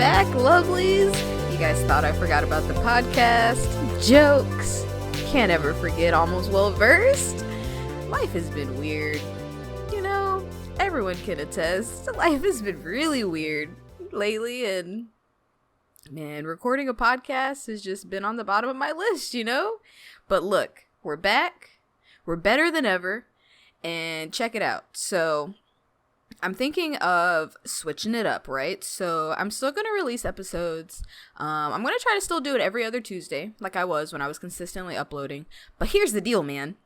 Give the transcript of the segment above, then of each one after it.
back, lovelies. You guys thought I forgot about the podcast. Jokes. Can't ever forget Almost Well Versed. Life has been weird. You know, everyone can attest. Life has been really weird lately, and man, recording a podcast has just been on the bottom of my list, you know? But look, we're back. We're better than ever. And check it out. So I'm thinking of switching it up, right? So I'm still going to release episodes. I'm going to try to still do it every other Tuesday, like I was when I was consistently uploading. But here's the deal, man.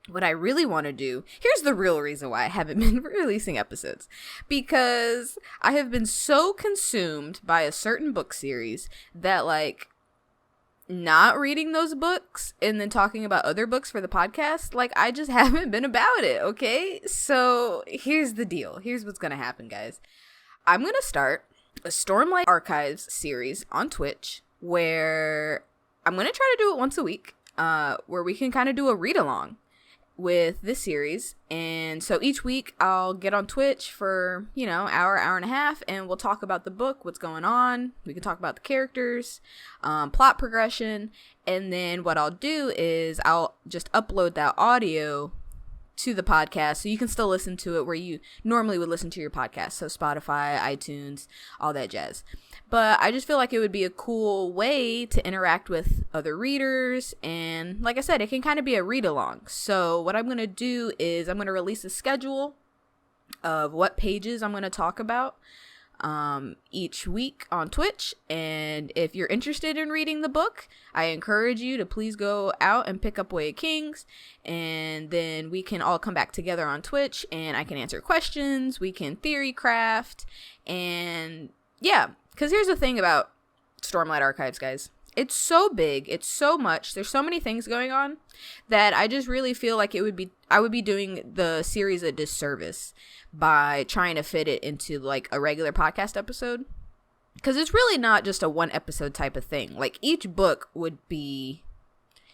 What I really want to do, here's the real reason why I haven't been releasing episodes. Because I have been so consumed by a certain book series that, like, not reading those books and then talking about other books for the podcast, like, I just haven't been about it, okay? So here's the deal. Here's what's gonna happen, guys. I'm gonna start a Stormlight Archives series on Twitch where I'm gonna try to do it once a week, where we can kind of do a read-along with this series. And so each week I'll get on Twitch for, you know, hour and a half, and we'll talk about the book, what's going on. We can talk about the characters, plot progression, and then what I'll do is I'll just upload that audio to the podcast so you can still listen to it where you normally would listen to your podcast. So Spotify, iTunes, all that jazz. But I just feel like it would be a cool way to interact with other readers. And like I said, it can kind of be a read along. So what I'm going to do is I'm going to release a schedule of what pages I'm going to talk about each week on Twitch. And if you're interested in reading the book, I encourage you to please go out and pick up Way of Kings, and then we can all come back together on Twitch and I can answer questions, we can theory craft, and yeah, because here's the thing about Stormlight Archives, guys. It's so big, it's so much, there's so many things going on that I just really feel like I would be doing the series a disservice by trying to fit it into like a regular podcast episode. Because it's really not just a one episode type of thing. Like each book would be,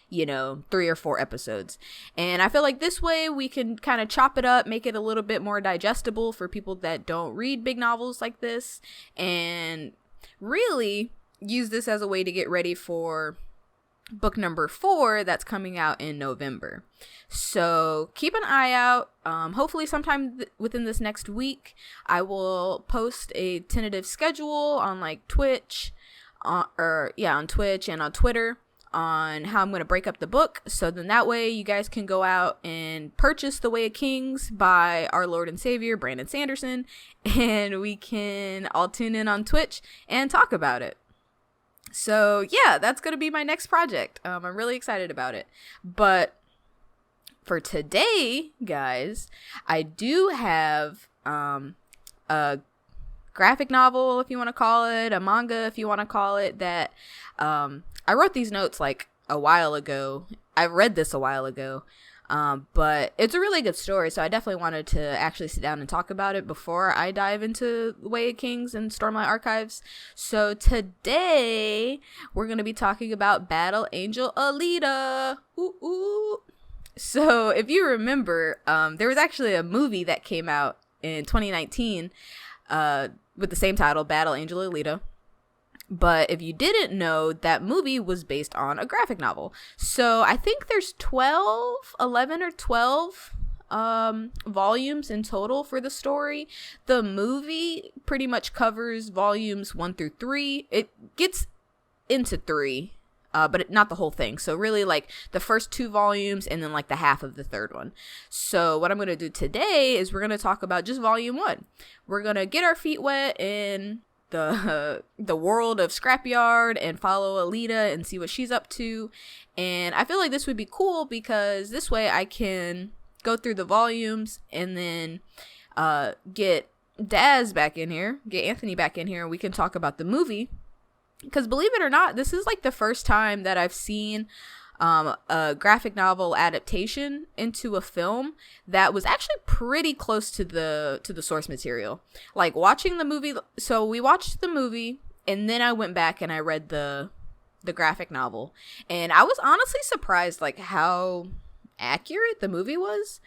you know, 3 or 4 episodes. And I feel like this way we can kind of chop it up, make it a little bit more digestible for people that don't read big novels like this, and really use this as a way to get ready for book number 4 that's coming out in November. So keep an eye out. Hopefully sometime within this next week, I will post a tentative schedule on like Twitch, on Twitch and on Twitter on how I'm going to break up the book. So then that way you guys can go out and purchase The Way of Kings by our Lord and Savior, Brandon Sanderson, and we can all tune in on Twitch and talk about it. So yeah, that's going to be my next project. I'm really excited about it. But for today, guys, I do have a graphic novel, if you want to call it, a manga, if you want to call it, that I wrote these notes like a while ago. I read this a while ago. But it's a really good story, so I definitely wanted to actually sit down and talk about it before I dive into Way of Kings and Stormlight Archives. So today, we're going to be talking about Battle Angel Alita. Ooh, ooh. So if you remember, there was actually a movie that came out in 2019 with the same title, Battle Angel Alita. But if you didn't know, that movie was based on a graphic novel. So I think there's 11 or 12 volumes in total for the story. The movie pretty much covers volumes 1 through 3. It gets into 3, but not the whole thing. So really like the first 2 volumes and then like the half of the 3rd one. So what I'm going to do today is we're going to talk about just volume 1. We're going to get our feet wet in the world of Scrapyard and follow Alita and see what she's up to. And I feel like this would be cool because this way I can go through the volumes and then get Daz back in here, get Anthony back in here, and we can talk about the movie. Because believe it or not, this is like the first time that I've seen a graphic novel adaptation into a film that was actually pretty close to the source material. Like watching the movie, so we watched the movie and then I went back and I read the graphic novel, and I was honestly surprised like how accurate the movie was,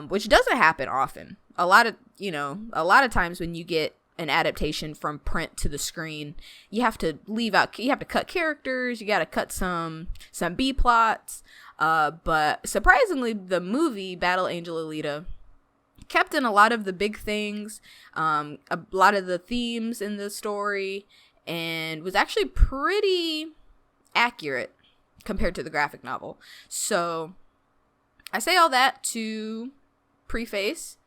which doesn't happen often. A lot of times when you get an adaptation from print to the screen, you have to cut characters, you got to cut some B plots, but surprisingly the movie Battle Angel Alita kept in a lot of the big things, a lot of the themes in the story, and was actually pretty accurate compared to the graphic novel. So I say all that to preface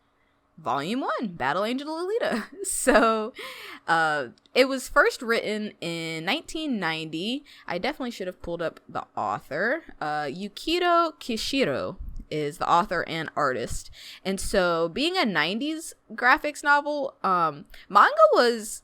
Volume 1, Battle Angel Alita. So it was first written in 1990. I definitely should have pulled up the author. Yukito Kishiro is the author and artist. And so being a 90s graphics novel, manga was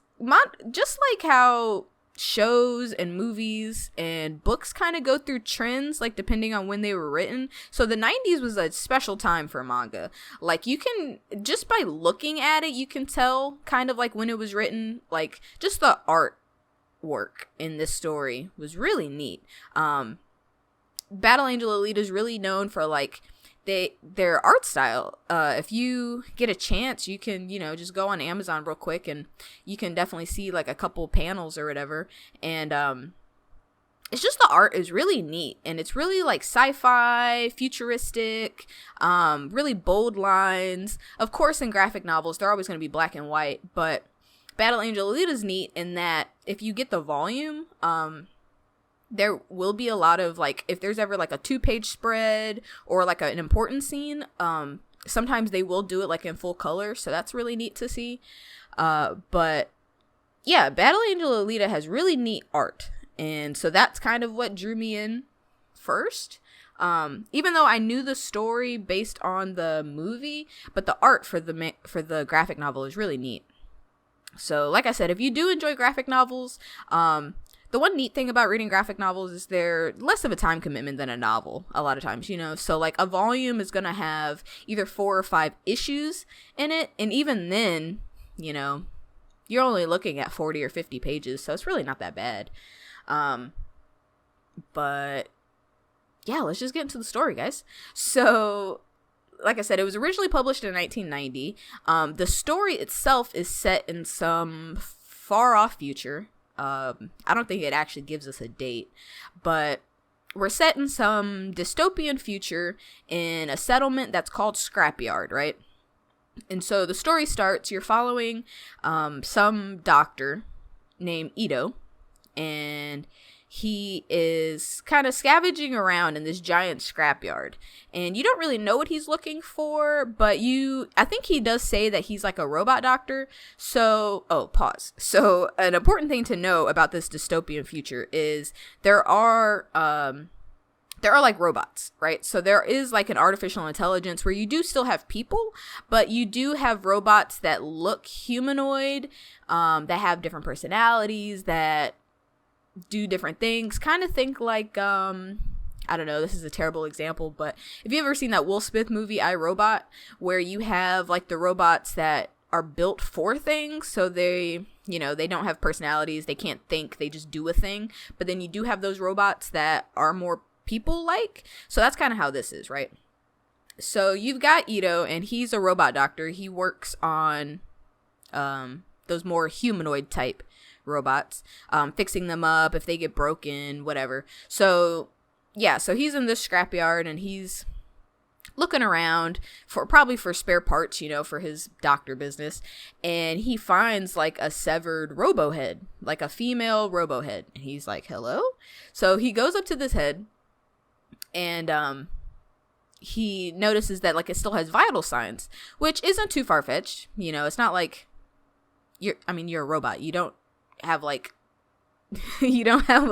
just like how shows and movies and books kind of go through trends, like depending on when they were written. So the 90s was a special time for manga. Like you can, just by looking at it, you can tell kind of like when it was written. Like just the artwork in this story was really neat. Battle Angel Alita is really known for like their art style. If you get a chance, you can, just go on Amazon real quick and you can definitely see like a couple panels or whatever. And it's just, the art is really neat, and it's really like sci-fi, futuristic, really bold lines. Of course, in graphic novels, they're always going to be black and white, but Battle Angel Alita is neat in that if you get the volume, there will be a lot of like, if there's ever like a 2-page spread or like an important scene, sometimes they will do it like in full color. So that's really neat to see. But yeah, Battle Angel Alita has really neat art. And so that's kind of what drew me in first. Even though I knew the story based on the movie, but the art for the graphic novel is really neat. So like I said, if you do enjoy graphic novels, the one neat thing about reading graphic novels is they're less of a time commitment than a novel a lot of times, So like a volume is going to have either 4 or 5 issues in it. And even then, you're only looking at 40 or 50 pages. So it's really not that bad. But yeah, let's just get into the story, guys. So like I said, it was originally published in 1990. The story itself is set in some far off future. I don't think it actually gives us a date, but we're set in some dystopian future in a settlement that's called Scrapyard, right? And so the story starts, you're following some doctor named Ito, and he is kind of scavenging around in this giant scrapyard, and you don't really know what he's looking for, but I think he does say that he's like a robot doctor. So, pause. So an important thing to know about this dystopian future is there are like robots, right? So there is like an artificial intelligence where you do still have people, but you do have robots that look humanoid, that have different personalities, that do different things. Kind of think like, I don't know, this is a terrible example, but if you've ever seen that Will Smith movie, I, Robot, where you have like the robots that are built for things, so they don't have personalities, they can't think, they just do a thing. But then you do have those robots that are more people-like. So that's kind of how this is, right? So you've got Ito, and he's a robot doctor. He works on those more humanoid type robots, fixing them up if they get broken, whatever. So yeah, so he's in this scrapyard and he's looking around probably for spare parts, for his doctor business, and he finds like a severed robo head, like a female robo head, and he's like, hello. So he goes up to this head, and he notices that like it still has vital signs, which isn't too far-fetched. It's not like you're a robot, you don't have like you don't have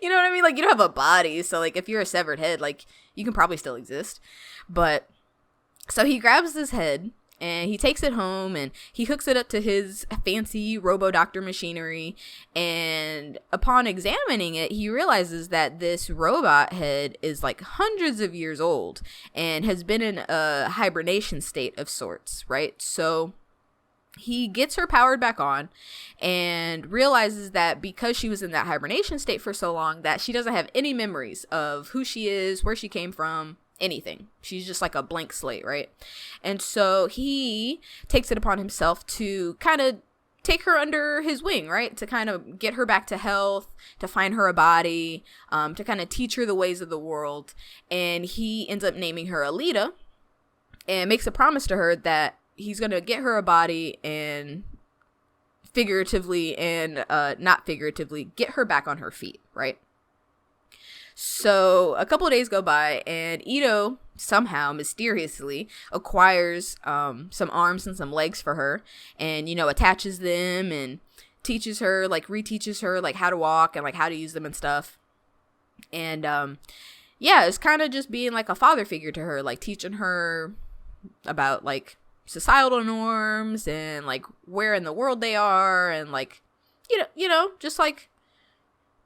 you know what I mean, like you don't have a body, so like if you're a severed head, like you can probably still exist. But so he grabs this head and he takes it home and he hooks it up to his fancy robo doctor machinery, and upon examining it, he realizes that this robot head is like hundreds of years old and has been in a hibernation state of sorts, right? So he gets her powered back on and realizes that because she was in that hibernation state for so long, that she doesn't have any memories of who she is, where she came from, anything. She's just like a blank slate, right? And so he takes it upon himself to kind of take her under his wing, right? To kind of get her back to health, to find her a body, to kind of teach her the ways of the world. And he ends up naming her Alita and makes a promise to her that he's going to get her a body and figuratively and not figuratively get her back on her feet, right? So a couple of days go by and Ito somehow mysteriously acquires some arms and some legs for her and, you know, attaches them and teaches her, like reteaches her like how to walk and like how to use them and stuff. And yeah, it's kind of just being like a father figure to her, like teaching her about like societal norms and like where in the world they are and like you know just like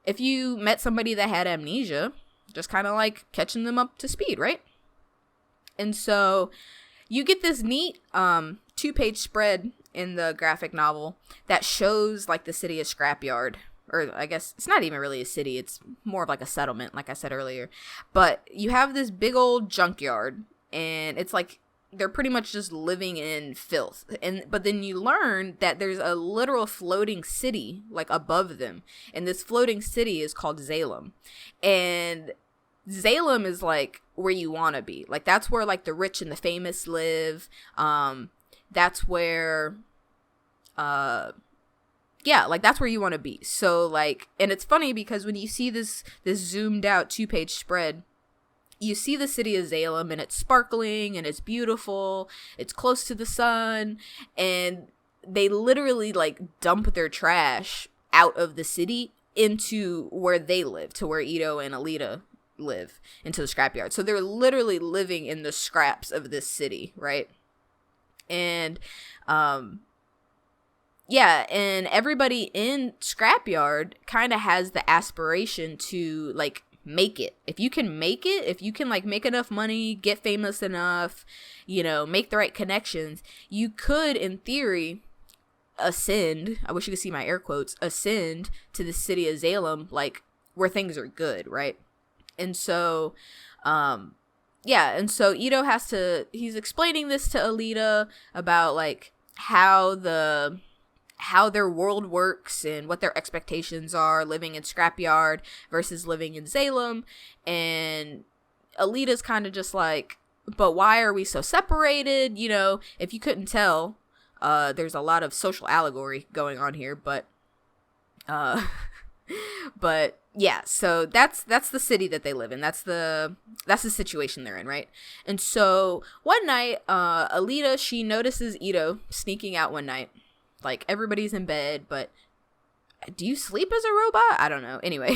if you met somebody that had amnesia, just kind of like catching them up to speed, right? And so you get this neat 2-page spread in the graphic novel that shows like the city of Scrapyard, or I guess it's not even really a city, it's more of like a settlement, like I said earlier. But you have this big old junkyard and it's like they're pretty much just living in filth. But then you learn that there's a literal floating city like above them. And this floating city is called Zalem. And Zalem is like where you want to be. Like that's where like the rich and the famous live. That's where yeah, like that's where you want to be. So like, and it's funny because when you see this zoomed out 2-page spread, you see the city of Zalem and it's sparkling and it's beautiful. It's close to the sun, and they literally like dump their trash out of the city into where they live, to where Ito and Alita live, into the scrapyard. So they're literally living in the scraps of this city, right? And yeah, and everybody in Scrapyard kind of has the aspiration to like make it. If you can make it, if you can like make enough money, get famous enough, you know, make the right connections, you could in theory ascend, I wish you could see my air quotes, ascend to the city of Zalem, like where things are good, right? And so yeah, and so Ito he's explaining this to Alita about like how their world works and what their expectations are living in Scrapyard versus living in Zalem. And Alita's kind of just like, but why are we so separated? You know, if you couldn't tell, there's a lot of social allegory going on here, but yeah, so that's the city that they live in. That's the situation they're in, right? And so one night, Alita, she notices Ito sneaking out one night. Like, everybody's in bed, but do you sleep as a robot? I don't know. Anyway,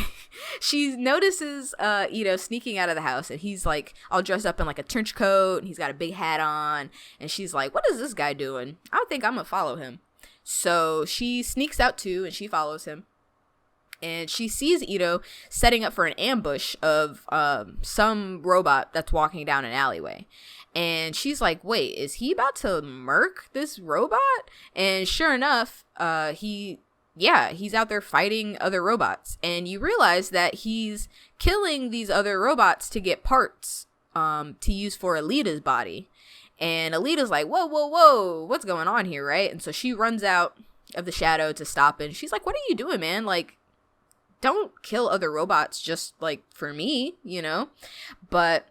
she notices Ito sneaking out of the house, and he's like all dressed up in like a trench coat, and he's got a big hat on, and she's like, what is this guy doing? I think I'm gonna follow him. So she sneaks out too, and she follows him. And she sees Ito setting up for an ambush of some robot that's walking down an alleyway. And she's like, wait, is he about to murk this robot? And sure enough, he's out there fighting other robots. And you realize that he's killing these other robots to get parts to use for Alita's body. And Alita's like, whoa, what's going on here, right? And so she runs out of the shadow to stop it. And she's like, what are you doing, man? Like, don't kill other robots just like for me, you know? But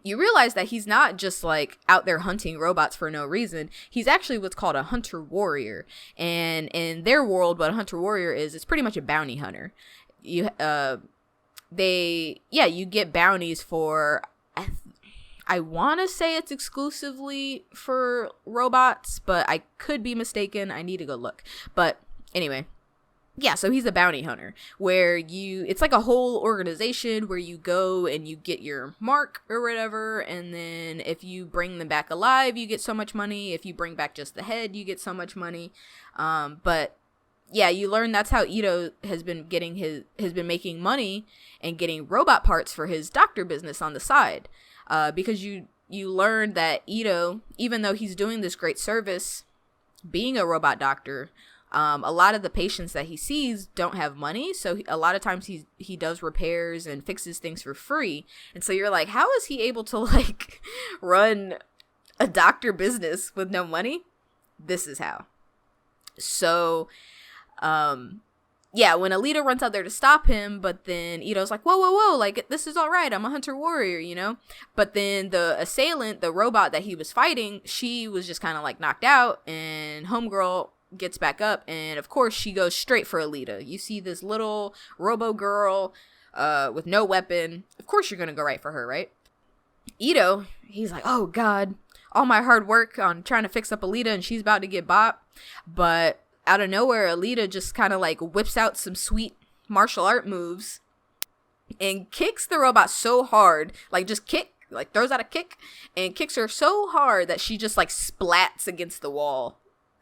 you realize that he's not just like out there hunting robots for no reason. He's actually what's called a hunter warrior. And in their world, what a hunter warrior is, it's pretty much a bounty hunter. You get bounties for, I want to say it's exclusively for robots, but I could be mistaken. I need to go look. But anyway, yeah, so he's a bounty hunter where it's like a whole organization where you go and you get your mark or whatever. And then if you bring them back alive, you get so much money. If you bring back just the head, you get so much money. But yeah, you learn that's how Ito has been making money and getting robot parts for his doctor business on the side. Because you learn that Ito, even though he's doing this great service, being a robot doctor, a lot of the patients that he sees don't have money, so a lot of times he does repairs and fixes things for free. And so you're like, how is he able to like run a doctor business with no money? This is how. So, yeah, when Alita runs out there to stop him, but then Ito's like, whoa, like, this is all right, I'm a hunter warrior, you know? But then the assailant, the robot that he was fighting, she was just kind of, like, knocked out, and homegirl gets back up, and of course she goes straight for Alita. You see this little robo girl with no weapon. Of course you're gonna go right for her, right? Ito, he's like, oh god, all my hard work on trying to fix up Alita, and she's about to get bopped. But out of nowhere, Alita just kind of like whips out some sweet martial art moves and kicks the robot so hard, like just throws out a kick and kicks her so hard that she just like splats against the wall.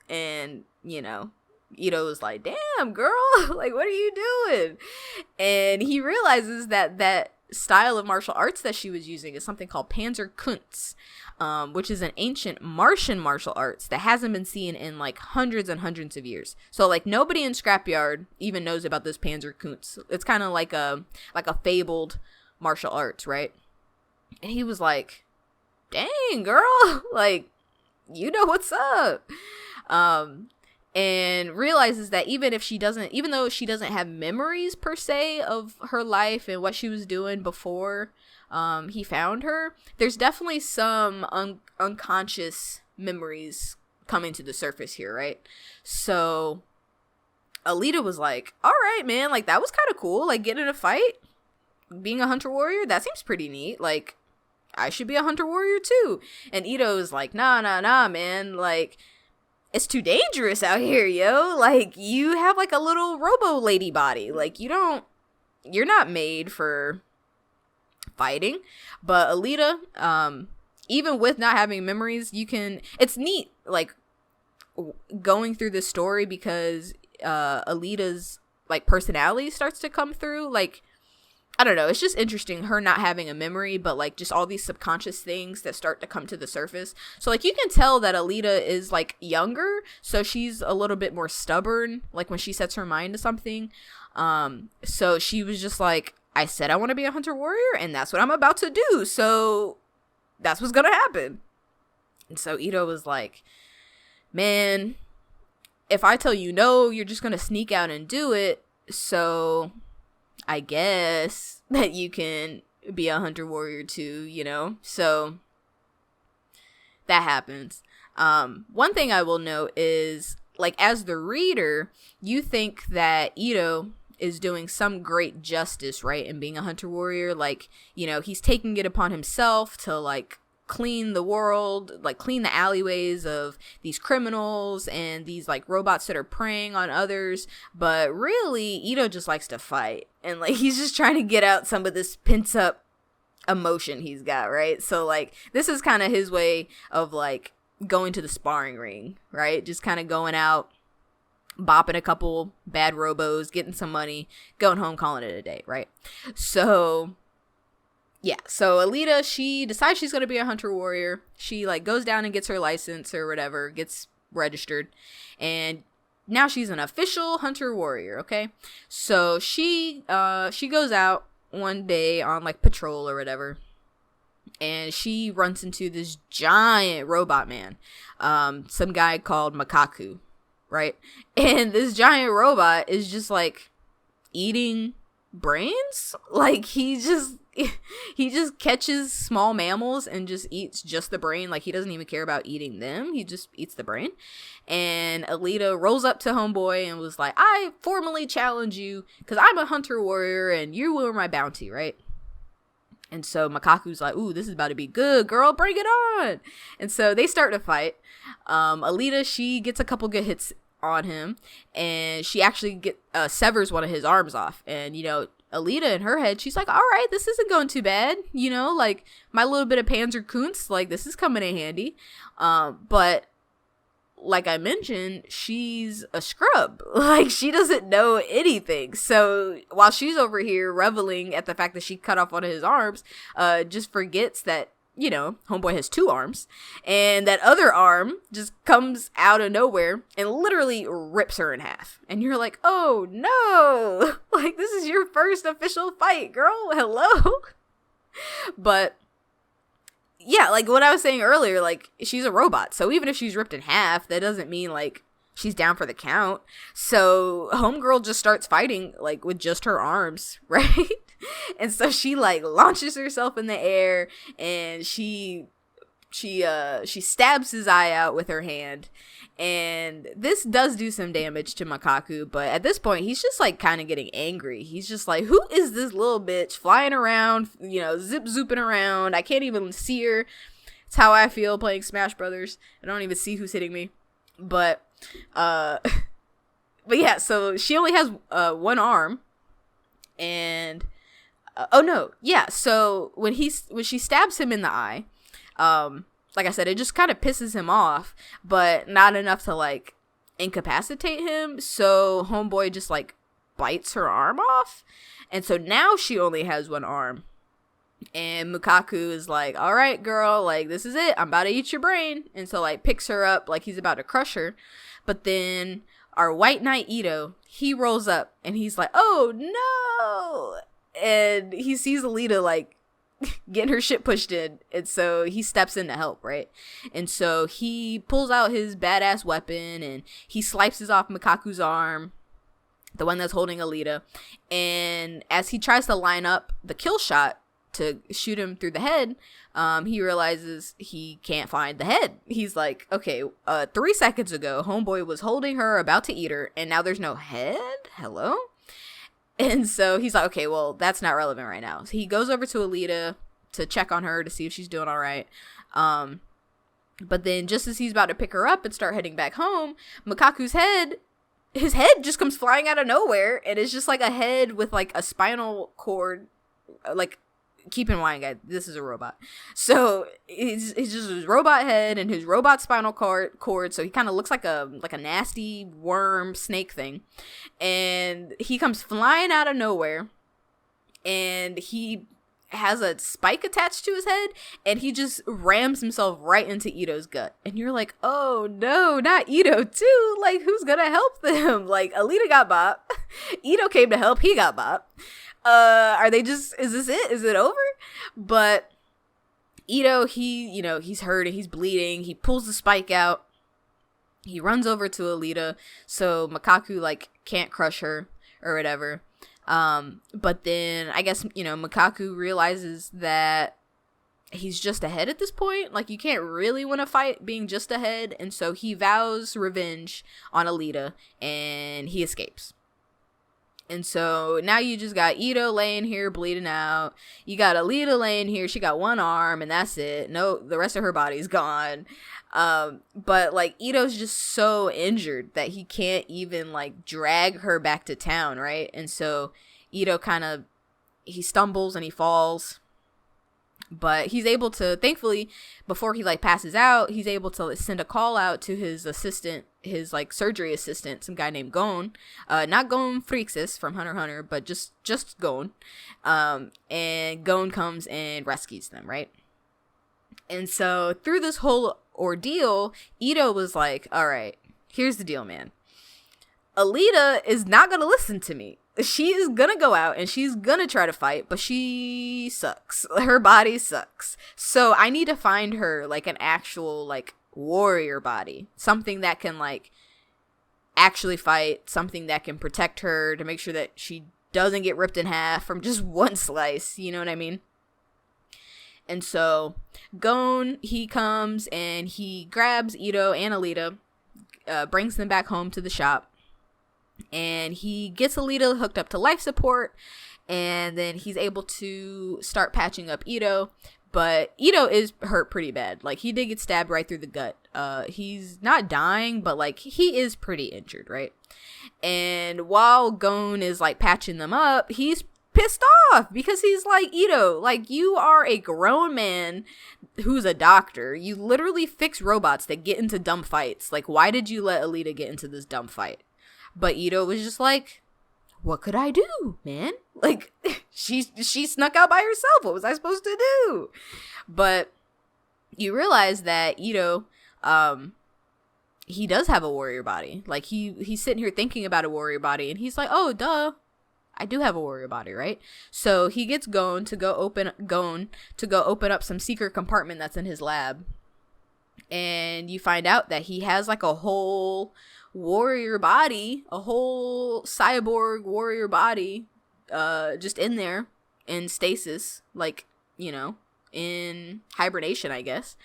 And, you know, Ito was like, damn, girl, like, what are you doing? And he realizes that style of martial arts that she was using is something called Panzerkunst, which is an ancient Martian martial arts that hasn't been seen in like hundreds and hundreds of years. So like nobody in Scrapyard even knows about this Panzerkunst. It's kind of like a fabled martial arts, right? And he was like, dang, girl, like, you know what's up. And realizes that even though she doesn't have memories per se of her life and what she was doing before he found her, there's definitely some unconscious memories coming to the surface here, right? So Alita was like, all right, man, like, that was kind of cool, like, getting in a fight, being a hunter warrior, that seems pretty neat, like, I should be a hunter warrior too. And Ito's like, nah, man, like, it's too dangerous out here, yo. Like, you have like a little robo lady body. Like, you're not made for fighting. But Alita, even with not having memories, it's neat, like, going through this story because Alita's like personality starts to come through. Like, I don't know, it's just interesting, her not having a memory, but like just all these subconscious things that start to come to the surface. So like you can tell that Alita is like younger, so she's a little bit more stubborn, like when she sets her mind to something. So she was just like, I said I want to be a hunter warrior, and that's what I'm about to do, so that's what's gonna happen. And so Ito was like, man, if I tell you no, you're just gonna sneak out and do it, so I guess that you can be a hunter warrior too, you know? So that happens. One thing I will note is, like, as the reader, you think that Ito is doing some great justice, right, in being a hunter warrior. Like, you know, he's taking it upon himself to, like, clean the world, like clean the alleyways of these criminals and these like robots that are preying on others. But really, Ito just likes to fight, and like he's just trying to get out some of this pent up emotion he's got, right? So like this is kind of his way of like going to the sparring ring, right? Just kind of going out, bopping a couple bad robos, getting some money, going home, calling it a day, right? So yeah, so Alita, she decides she's going to be a hunter warrior. She, like, goes down and gets her license or whatever, gets registered, and now she's an official hunter warrior, okay? So she goes out one day on, like, patrol or whatever, and she runs into this giant robot man, some guy called Makaku, right? And this giant robot is just, like, eating brains. Like, he just catches small mammals and just eats just the brain. Like, he doesn't even care about eating them, he just eats the brain. And Alita rolls up to homeboy and was like, I formally challenge you because I'm a hunter warrior and you were my bounty, right? And so Makaku's like, ooh, this is about to be good, girl, bring it on. And so they start to fight. Alita, she gets a couple good hits on him, and she actually severs one of his arms off. And, you know, Alita in her head, she's like, all right, this isn't going too bad, you know, like my little bit of Panzerkunst, like this is coming in handy. But like I mentioned, she's a scrub. Like, she doesn't know anything. So while she's over here reveling at the fact that she cut off one of his arms, just forgets that, you know, homeboy has two arms, and that other arm just comes out of nowhere and literally rips her in half. And you're like, oh no, like this is your first official fight, girl, hello. But yeah, like what I was saying earlier, like she's a robot, so even if she's ripped in half, that doesn't mean like she's down for the count. So homegirl just starts fighting like with just her arms, right? And so she like launches herself in the air, and she stabs his eye out with her hand. And this does do some damage to Makaku, but at this point he's just like kind of getting angry. He's just like, who is this little bitch flying around, you know, zip zooping around? I can't even see her. It's how I feel playing Smash Brothers. I don't even see who's hitting me. But yeah, so she only has one arm. And so when she stabs him in the eye, like I said, it just kind of pisses him off, but not enough to like incapacitate him. So homeboy just like bites her arm off, and so now she only has one arm. And Mukaku is like, all right, girl, like, this is it. I'm about to eat your brain. And so like picks her up like he's about to crush her. But then our white knight Ito, he rolls up and he's like, oh no. And he sees Alita like getting her shit pushed in, and so he steps in to help, right? And so he pulls out his badass weapon and he slices off Makaku's arm, the one that's holding Alita. And as he tries to line up the kill shot to shoot him through the head, he realizes he can't find the head. He's like, okay, 3 seconds ago homeboy was holding her, about to eat her, and now there's no head? Hello? And so he's like, okay, well, that's not relevant right now. So he goes over to Alita to check on her to see if she's doing all right. But then just as he's about to pick her up and start heading back home, Makaku's head just comes flying out of nowhere. And it's just like a head with like a spinal cord, like, keep in mind, guys, this is a robot. So it's just his robot head and his robot spinal cord. So he kind of looks like a nasty worm snake thing. And he comes flying out of nowhere, and he has a spike attached to his head, and he just rams himself right into Ito's gut. And you're like, oh no, not Ito too. Like, who's gonna help them? Like, Alita got bop. Ito came to help. He got bop. Is this it? Is it over? But Ito, he's hurt and he's bleeding. He pulls the spike out. He runs over to Alita, so Makaku like can't crush her or whatever. But then I guess, Makaku realizes that he's just ahead at this point. Like, you can't really win a fight being just ahead, and so he vows revenge on Alita and he escapes. And so now you just got Ito laying here bleeding out. You got Alita laying here. She got one arm and that's it. No, the rest of her body's gone. But like Ito's just so injured that he can't even like drag her back to town, right? And so Ito he stumbles and he falls. But he's able to, thankfully, before he like passes out, he's able to send a call out to his assistant, his like surgery assistant, some guy named Gon. Not Gon Frixis from Hunter x Hunter, but just Gon. And Gon comes and rescues them, right? And so through this whole ordeal, Ito was like, all right, here's the deal, man. Alita is not going to listen to me. She is gonna go out and she's gonna try to fight, but she sucks. Her body sucks. So I need to find her like an actual like warrior body, something that can like actually fight, something that can protect her to make sure that she doesn't get ripped in half from just one slice. You know what I mean? And so Gon, he comes and he grabs Ito and Alita, brings them back home to the shop. And he gets Alita hooked up to life support, and then he's able to start patching up Ito. But Ito is hurt pretty bad. Like, he did get stabbed right through the gut. He's not dying, but like he is pretty injured, right? And while Gon is like patching them up, he's pissed off because he's like, Ito, like, you are a grown man who's a doctor. You literally fix robots that get into dumb fights. Like, why did you let Alita get into this dumb fight? But Ito was just like, what could I do, man? Like, she snuck out by herself. What was I supposed to do? But you realize that Ito, he does have a warrior body. Like, he's sitting here thinking about a warrior body, and he's like, oh, duh, I do have a warrior body, right? So he gets Gon to go open up some secret compartment that's in his lab. And you find out that he has like a whole warrior body, a whole cyborg warrior body, just in there in stasis, like, you know, in hibernation, I guess.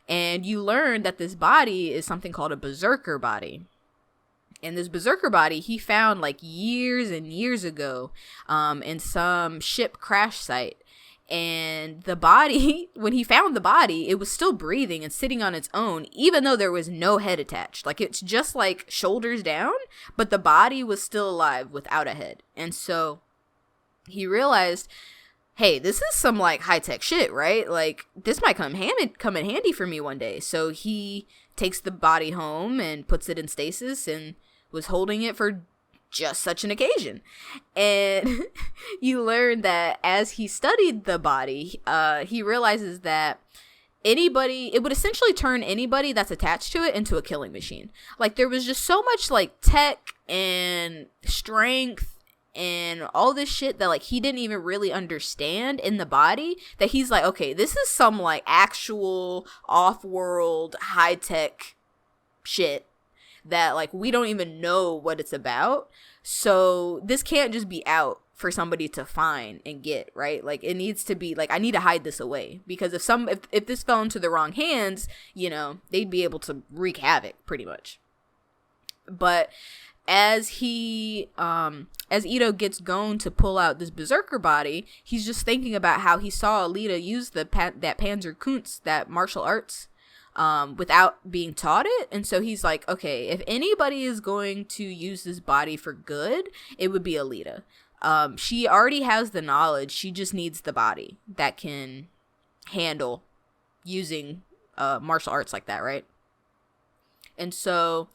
And you learn that this body is something called a Berserker body. And this Berserker body he found like years and years ago in some ship crash site. And the body, when he found the body, it was still breathing and sitting on its own, even though there was no head attached. Like, it's just like shoulders down, but the body was still alive without a head. And so he realized, hey, this is some like high-tech shit, right? Like, this might come in handy for me one day. So he takes the body home and puts it in stasis and was holding it for just such an occasion. And you learn that as he studied the body, he realizes that it would essentially turn anybody that's attached to it into a killing machine. Like, there was just so much like tech and strength and all this shit that like he didn't even really understand in the body, that he's like, okay, this is some like actual off-world high-tech shit that like we don't even know what it's about. So this can't just be out for somebody to find and get, right? Like, it needs to be like, I need to hide this away, because if this fell into the wrong hands, you know, they'd be able to wreak havoc pretty much. But as Ito gets going to pull out this Berserker body, he's just thinking about how he saw Alita use that Panzerkunst, that martial arts, without being taught it. And so he's like, okay, if anybody is going to use this body for good, it would be Alita. She already has the knowledge. She just needs the body that can handle using martial arts like that, right? And so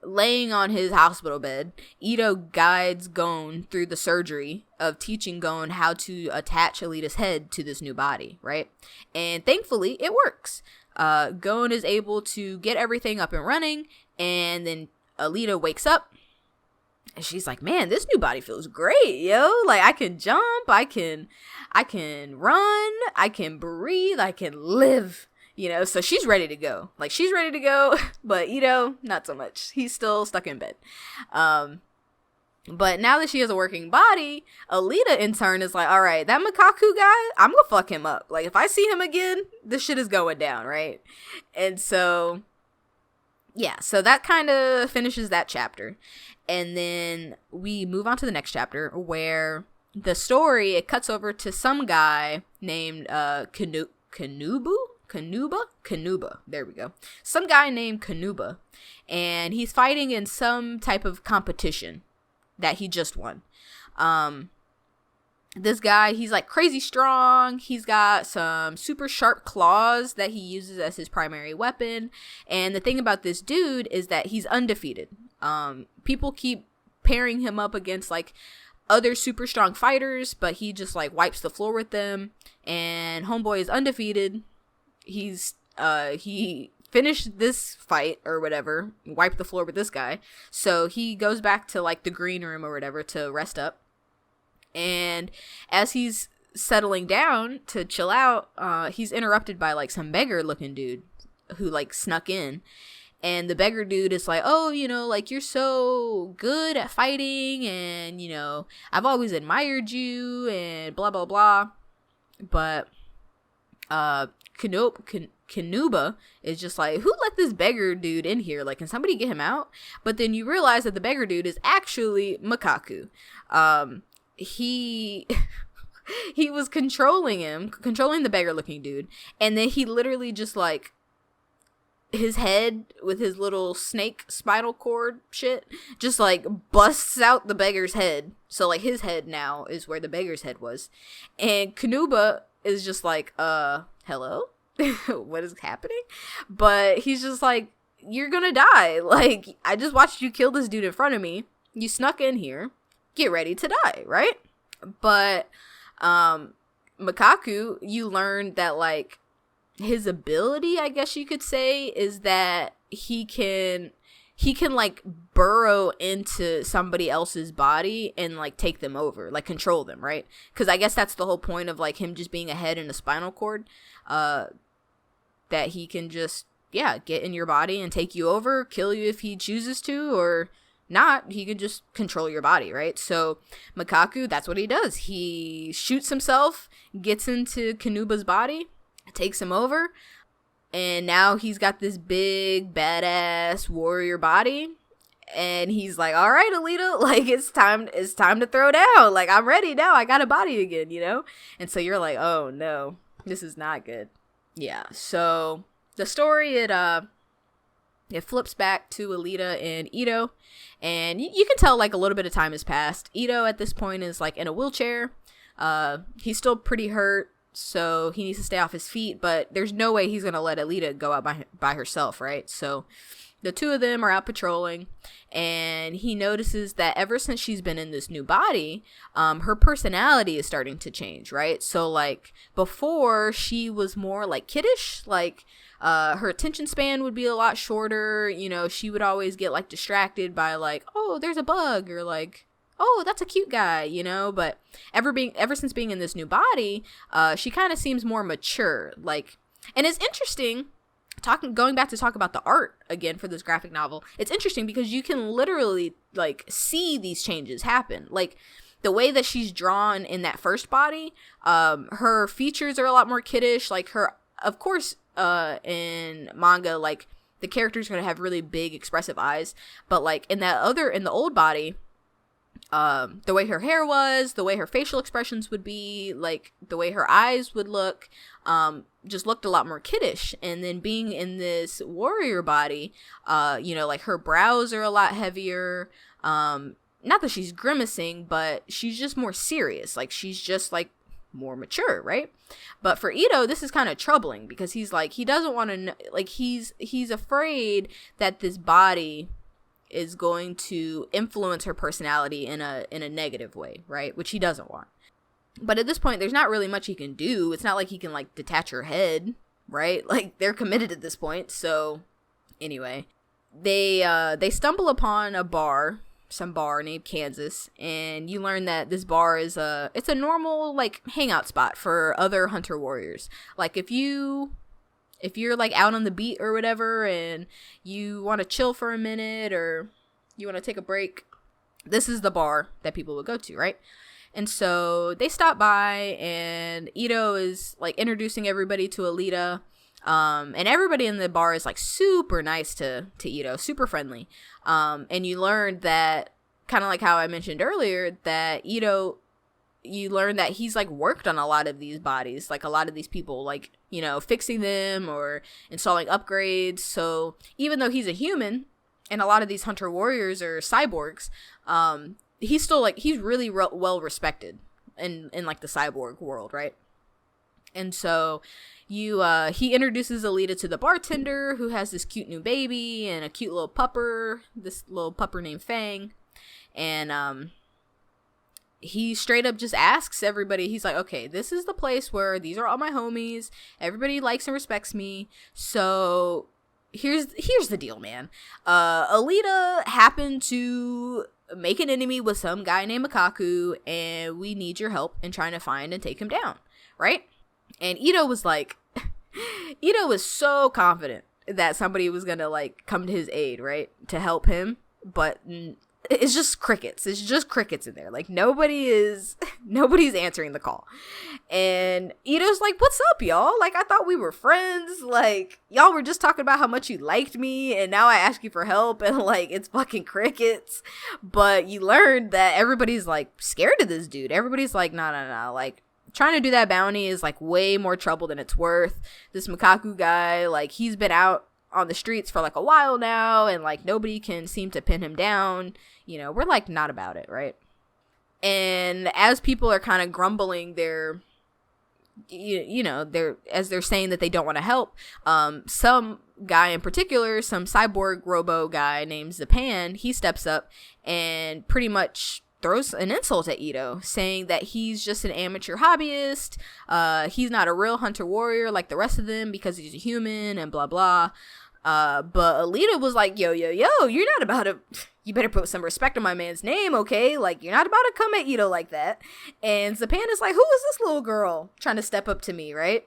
laying on his hospital bed, Ito guides Gon through the surgery of teaching Gon how to attach Alita's head to this new body, right? And thankfully, it works. Gon is able to get everything up and running, and then Alita wakes up, and she's like, man, this new body feels great, yo. Like, I can jump, I can run, I can breathe, I can live. You know, so she's ready to go. Like, she's ready to go, but Ito, not so much. He's still stuck in bed. But now that she has a working body, Alita in turn is like, all right, that Makaku guy, I'm gonna fuck him up. Like, if I see him again, this shit is going down, right? And so, yeah, so that kind of finishes that chapter. And then we move on to the next chapter, where the story, it cuts over to some guy named Kanuba. There we go. Some guy named Kanuba, and he's fighting in some type of competition that he just won. This guy, he's like crazy strong. He's got some super sharp claws that he uses as his primary weapon. And the thing about this dude is that he's undefeated. People keep pairing him up against like other super strong fighters, but he just like wipes the floor with them. And homeboy is undefeated. He finished this fight or whatever, wiped the floor with this guy. So he goes back to like the green room or whatever to rest up. And as he's settling down to chill out, he's interrupted by like some beggar looking dude who like snuck in. And the beggar dude is like, oh, you know, like, you're so good at fighting, and, you know, I've always admired you, and blah, blah, blah. But Kanuba is just like, who let this beggar dude in here? Like, can somebody get him out? But then you realize that the beggar dude is actually Makaku. He was controlling the beggar looking dude, and then he literally just like, his head with his little snake spinal cord shit just like busts out the beggar's head. So like his head now is where the beggar's head was. And Kanuba is just like, hello? What is happening? But he's just like, you're gonna die. Like, I just watched you kill this dude in front of me. You snuck in here. Get ready to die, right? But Makaku, you learn that like his ability, I guess you could say, is that he can like burrow into somebody else's body and like take them over, like control them, right? Because I guess that's the whole point of like him just being a head and a spinal cord, that he can just yeah, get in your body and take you over, kill you if he chooses to, or not, he could just control your body, right? So Mikaku, that's what he does. He shoots himself, gets into Kanuba's body, takes him over, and now he's got this big, badass warrior body. And he's like, all right, Alita, like, it's time to throw down. Like, I'm ready now. I got a body again, you know? And so you're like, oh, no, this is not good. Yeah, so the story, it flips back to Alita and Ito. And you can tell, like, a little bit of time has passed. Ito, at this point, is, like, in a wheelchair. He's still pretty hurt, so he needs to stay off his feet. But there's no way he's going to let Alita go out by herself, right? So the two of them are out patrolling, and he notices that ever since she's been in this new body, her personality is starting to change, right? So, like, before, she was more, like, kiddish, like, her attention span would be a lot shorter, you know, she would always get, like, distracted by, like, oh, there's a bug, or, like, oh, that's a cute guy, you know, but ever since being in this new body, she kind of seems more mature, like, and it's interesting, going back to talk about the art again for this graphic novel, it's interesting because you can literally, like, see these changes happen. Like, the way that she's drawn in that first body, her features are a lot more kiddish. Like, her, of course, in manga, like, the character's gonna have really big expressive eyes, but, like, in the old body, the way her hair was, the way her facial expressions would be, like, the way her eyes would look, just looked a lot more kiddish. And then being in this warrior body, you know, like, her brows are a lot heavier. Not that she's grimacing, but she's just more serious. Like, she's just, like, more mature, right? But for Ito, this is kind of troubling because he's like, he doesn't want to, like, he's afraid that this body is going to influence her personality in a negative way, right? Which he doesn't want. But at this point, there's not really much he can do. It's not like he can, like, detach her head, right? Like, they're committed at this point. So anyway, they stumble upon some bar named Kansas, and you learn that this bar is it's a normal, like, hangout spot for other hunter warriors. Like, if you're, like, out on the beat or whatever and you want to chill for a minute or you want to take a break, this is the bar that people would go to, right? And so they stop by, and Ito is, like, introducing everybody to Alita. And everybody in the bar is, like, super nice to Ito, super friendly. And you learn that, kind of like how I mentioned earlier, that Ito, you learn that he's, like, worked on a lot of these bodies, like, a lot of these people, like, you know, fixing them or installing upgrades. So even though he's a human and a lot of these hunter warriors are cyborgs, he's still, like, he's really well respected in like the cyborg world, right? And so he introduces Alita to the bartender, who has this cute new baby and a cute little pupper, this little pupper named Fang. And he straight up just asks everybody, he's like, okay, this is the place where these are all my homies, everybody likes and respects me, so here's the deal, man. Alita happened to make an enemy with some guy named Mikaku, and we need your help in trying to find and take him down, right? And Ito was like, Ito was so confident that somebody was gonna, like, come to his aid, right, to help him, but it's just crickets. It's just crickets in there. Like, nobody's answering the call. And Ito's like, what's up, y'all? Like, I thought we were friends. Like, y'all were just talking about how much you liked me, and now I ask you for help, and, like, it's fucking crickets. But you learned that everybody's, like, scared of this dude. Everybody's like, no. Like, trying to do that bounty is, like, way more trouble than it's worth. This Mikaku guy, like, he's been out on the streets for, like, a while now, and, like, nobody can seem to pin him down. You know, we're, like, not about it, right? And as people are kind of grumbling their, you know, as they're saying that they don't want to help, some guy in particular, some cyborg robo guy named Zapan, he steps up and pretty much throws an insult at Ito, saying that he's just an amateur hobbyist, he's not a real hunter warrior like the rest of them because he's a human, and blah blah. But Alita was like, yo, you're not about to, you better put some respect on my man's name, okay? Like, you're not about to come at Ito like that. And Zapan is like, who is this little girl trying to step up to me, right?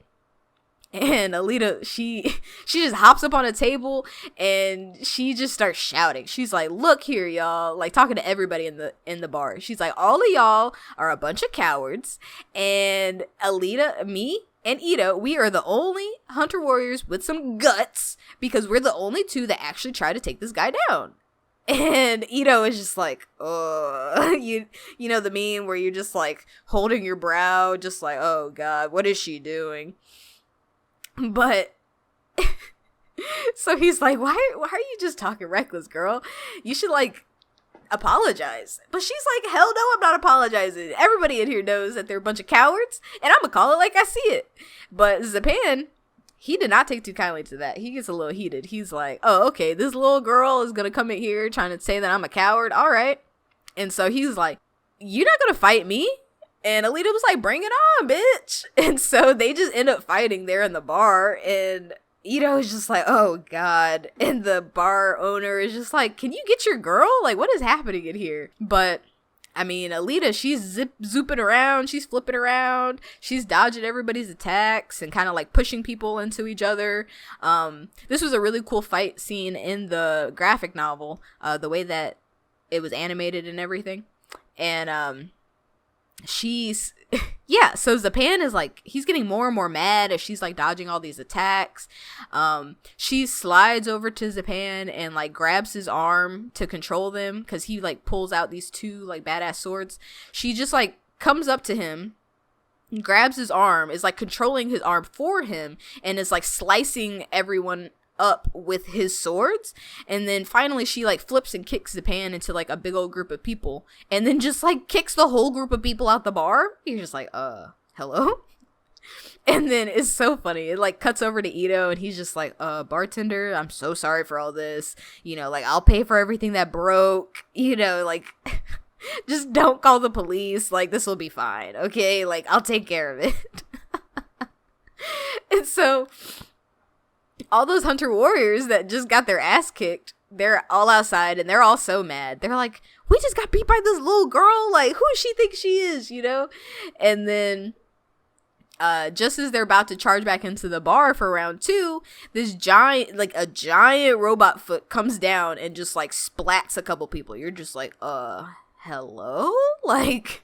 And Alita, she just hops up on a table and she just starts shouting. She's like, "Look here, y'all," like talking to everybody in the bar. She's like, "All of y'all are a bunch of cowards, and Alita, me, and Ito, we are the only hunter warriors with some guts because we're the only two that actually try to take this guy down." And Ito is just like, you know the meme where you're just like holding your brow, just like, oh God, what is she doing? But so he's like, why are you just talking reckless, girl? You should like apologize. But she's like, hell no, I'm not apologizing. Everybody in here knows that they're a bunch of cowards, and I'm gonna call it like I see it. But Zapan, he did not take too kindly to that. He gets a little heated. He's like, oh, okay, this little girl is gonna come in here trying to say that I'm a coward. All right. And so he's like, you're not gonna fight me? And Alita was like, bring it on, bitch. And so they just end up fighting there in the bar. And Ito is just like, oh, God. And the bar owner is just like, can you get your girl? Like, what is happening in here? But, I mean, Alita, she's zooping around. She's flipping around. She's dodging everybody's attacks and kind of like pushing people into each other. This was a really cool fight scene in the graphic novel, the way that it was animated and everything. And, so Zapan is like, he's getting more and more mad as she's like dodging all these attacks. She slides over to Zapan and like grabs his arm to control them because he like pulls out these two like badass swords. She just like comes up to him, grabs his arm, is like controlling his arm for him, and is like slicing everyone up with his swords. And then finally she like flips and kicks Zapan into like a big old group of people, and then just like kicks the whole group of people out the bar. You're just like, hello? And then it's so funny, it like cuts over to Ito, and he's just like, bartender, I'm so sorry for all this, you know, like I'll pay for everything that broke, you know, like just don't call the police, like this will be fine, okay, like I'll take care of it. And so all those hunter warriors that just got their ass kicked, they're all outside and they're all so mad. They're like, we just got beat by this little girl. Like, who does she think she is, you know? And then just as they're about to charge back into the bar for round 2, this giant, like a giant robot foot comes down and just like splats a couple people. You're just like, hello? Like,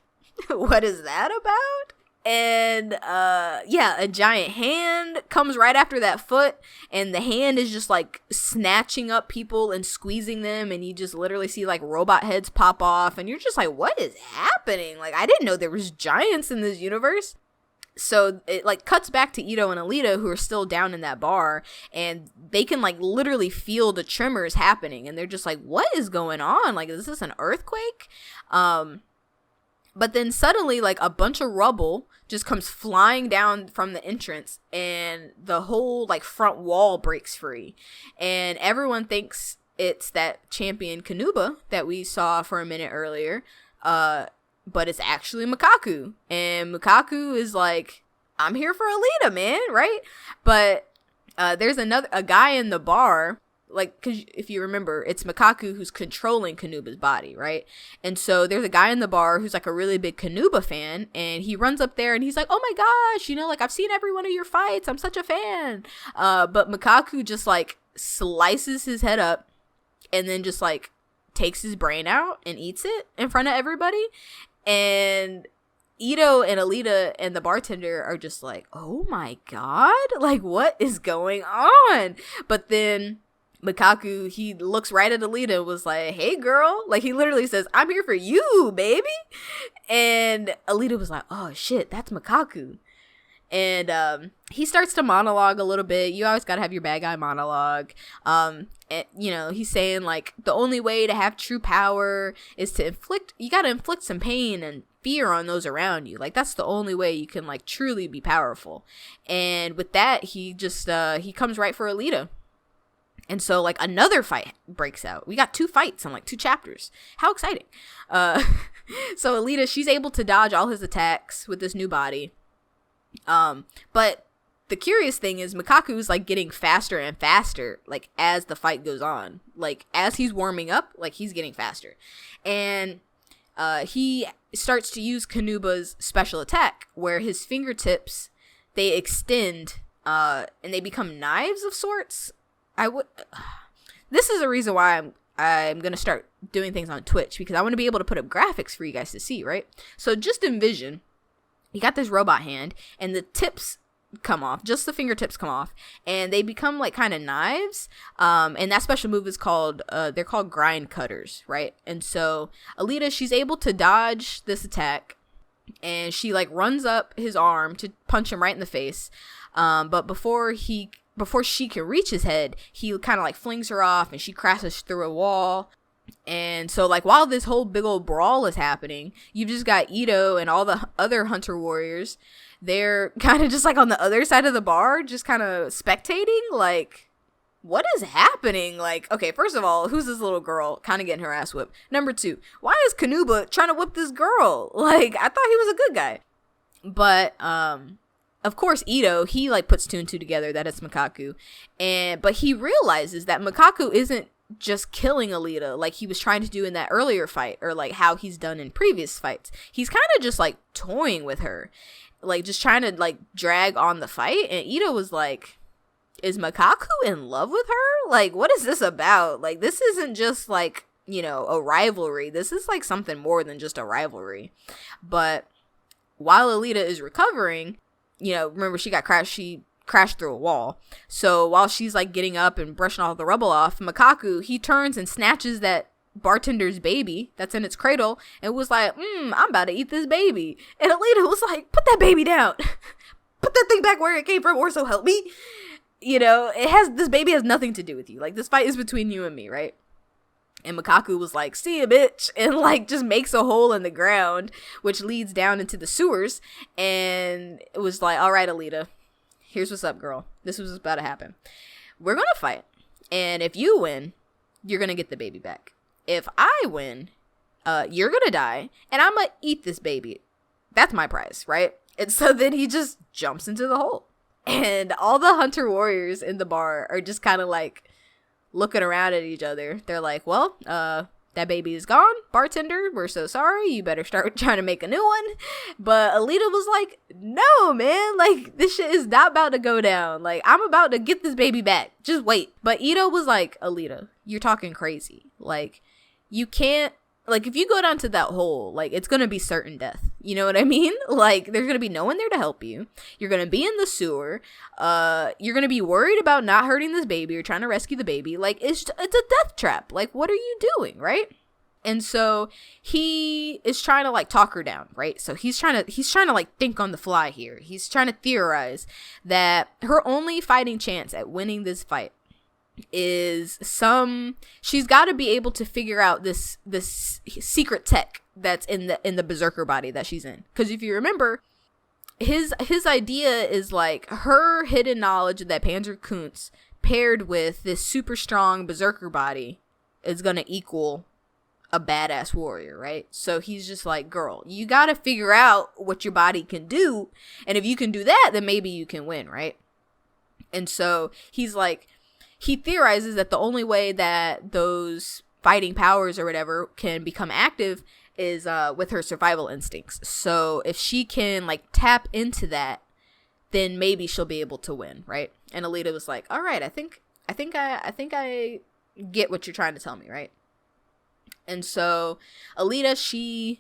what is that about? And a giant hand comes right after that foot, and the hand is just like snatching up people and squeezing them, and you just literally see like robot heads pop off, and you're just like, what is happening? Like, I didn't know there was giants in this universe. So it like cuts back to Ito and Alita, who are still down in that bar, and they can like literally feel the tremors happening, and they're just like, what is going on? Like, is this an earthquake? But then suddenly, like, a bunch of rubble just comes flying down from the entrance, and the whole, like, front wall breaks free. And everyone thinks it's that champion Kanuba that we saw for a minute earlier. But it's actually Mikaku. And Mikaku is like, I'm here for Alita, man, right? But there's a guy in the bar. Like, because if you remember, it's Mikaku who's controlling Kanuba's body, right? And so there's a guy in the bar who's like a really big Kanuba fan, and he runs up there and he's like, oh my gosh, you know, like I've seen every one of your fights, I'm such a fan. But Mikaku just like slices his head up and then just like takes his brain out and eats it in front of everybody. And Ito and Alita and the bartender are just like, oh my God, like what is going on? But then Mikaku, he looks right at Alita and was like, hey girl, like he literally says, I'm here for you, baby. And Alita was like, oh shit, that's Mikaku. And he starts to monologue a little bit. You always gotta have your bad guy monologue. And, you know, he's saying like the only way to have true power is to you gotta inflict some pain and fear on those around you. Like that's the only way you can like truly be powerful. And with that, he just he comes right for Alita. And so, like, another fight breaks out. We got 2 fights in, like, 2 chapters. How exciting. So, Alita, she's able to dodge all his attacks with this new body. But the curious thing is Mikaku's, like, getting faster and faster, like, as the fight goes on. Like, as he's warming up, like, he's getting faster. And he starts to use Kanuba's special attack, where his fingertips, they extend and they become knives of sorts. This is the reason why I'm gonna start doing things on Twitch, because I want to be able to put up graphics for you guys to see, right? So just envision you got this robot hand, and the tips come off, just the fingertips come off, and they become like kind of knives. And that special move is called they're called grind cutters, right? And so Alita, she's able to dodge this attack, and she like runs up his arm to punch him right in the face. But before she can reach his head, he kind of like flings her off, and she crashes through a wall. And so like while this whole big old brawl is happening, you've just got Ito and all the other hunter warriors. They're kind of just like on the other side of the bar, just kind of spectating. Like, what is happening? Like, okay, first of all, who's this little girl kind of getting her ass whipped? Number 2, why is Kanuba trying to whip this girl? Like, I thought he was a good guy. But of course, Ito, he like puts 2 and 2 together that it's Makaku, but he realizes that Makaku isn't just killing Alita like he was trying to do in that earlier fight, or like how he's done in previous fights. He's kind of just like toying with her, like just trying to like drag on the fight. And Ito was like, is Makaku in love with her? Like, what is this about? Like, this isn't just like, you know, a rivalry. This is like something more than just a rivalry. But while Alita is recovering, you know, remember she crashed through a wall. So while she's like getting up and brushing all the rubble off, Makaku, he turns and snatches that bartender's baby that's in its cradle and was like, I'm about to eat this baby. And Alita was like, put that baby down. Put that thing back where it came from, or so help me. You know, this baby has nothing to do with you. Like, this fight is between you and me, right? And Makaku was like, see ya, bitch, and like just makes a hole in the ground, which leads down into the sewers. And it was like, all right, Alita, here's what's up, girl. This was about to happen. We're gonna fight, and if you win, you're gonna get the baby back. If I win, you're gonna die, and I'm gonna eat this baby. That's my prize, right? And so then he just jumps into the hole, and all the hunter warriors in the bar are just kind of like looking around at each other. They're like, well, that baby is gone. Bartender, we're so sorry. You better start trying to make a new one. But Alita was like, no, man. Like, this shit is not about to go down. Like, I'm about to get this baby back. Just wait. But Ito was like, Alita, you're talking crazy. Like, you can't. Like, if you go down to that hole, like, it's gonna be certain death. You know what I mean? Like, there's gonna be no one there to help you. You're gonna be in the sewer. You're gonna be worried about not hurting this baby or trying to rescue the baby. Like, it's a death trap. Like, what are you doing, right? And so he is trying to like talk her down, right? So he's trying to like think on the fly here. He's trying to theorize that her only fighting chance at winning this fight is she's got to be able to figure out this secret tech that's in the Berserker body that she's in. Because if you remember, his idea is like her hidden knowledge of that Panzer Kuntz paired with this super strong Berserker body is gonna equal a badass warrior, right? So he's just like, girl, you gotta figure out what your body can do, and if you can do that, then maybe you can win, right? And so he's like, he theorizes that the only way that those fighting powers or whatever can become active is with her survival instincts. So if she can like tap into that, then maybe she'll be able to win, right? And Alita was like, all right, I think I get what you're trying to tell me, right? And so Alita, she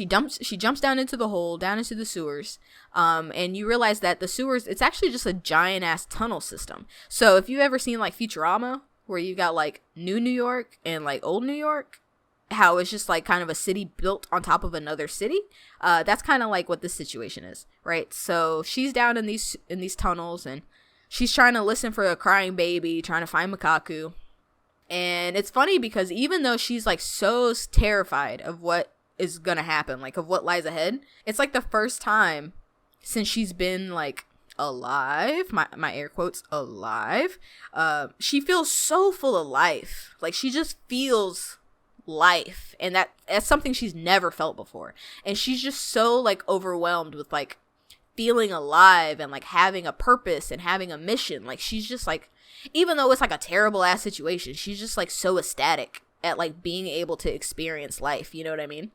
jumps down into the hole, down into the sewers, and you realize that the sewers, it's actually just a giant ass tunnel system. So if you've ever seen like Futurama, where you got like New York and like Old New York, how it's just like kind of a city built on top of another city, that's kind of like what this situation is, right? So she's down in these tunnels, and she's trying to listen for a crying baby, trying to find Makaku. And it's funny because even though she's like so terrified of what is gonna happen, like of what lies ahead, it's like the first time since she's been like alive, my air quotes, alive, she feels so full of life. Like she just feels life, and that's something she's never felt before. And she's just so like overwhelmed with like feeling alive and like having a purpose and having a mission. Like she's just like, even though it's like a terrible ass situation, she's just like so ecstatic at like being able to experience life, you know what I mean?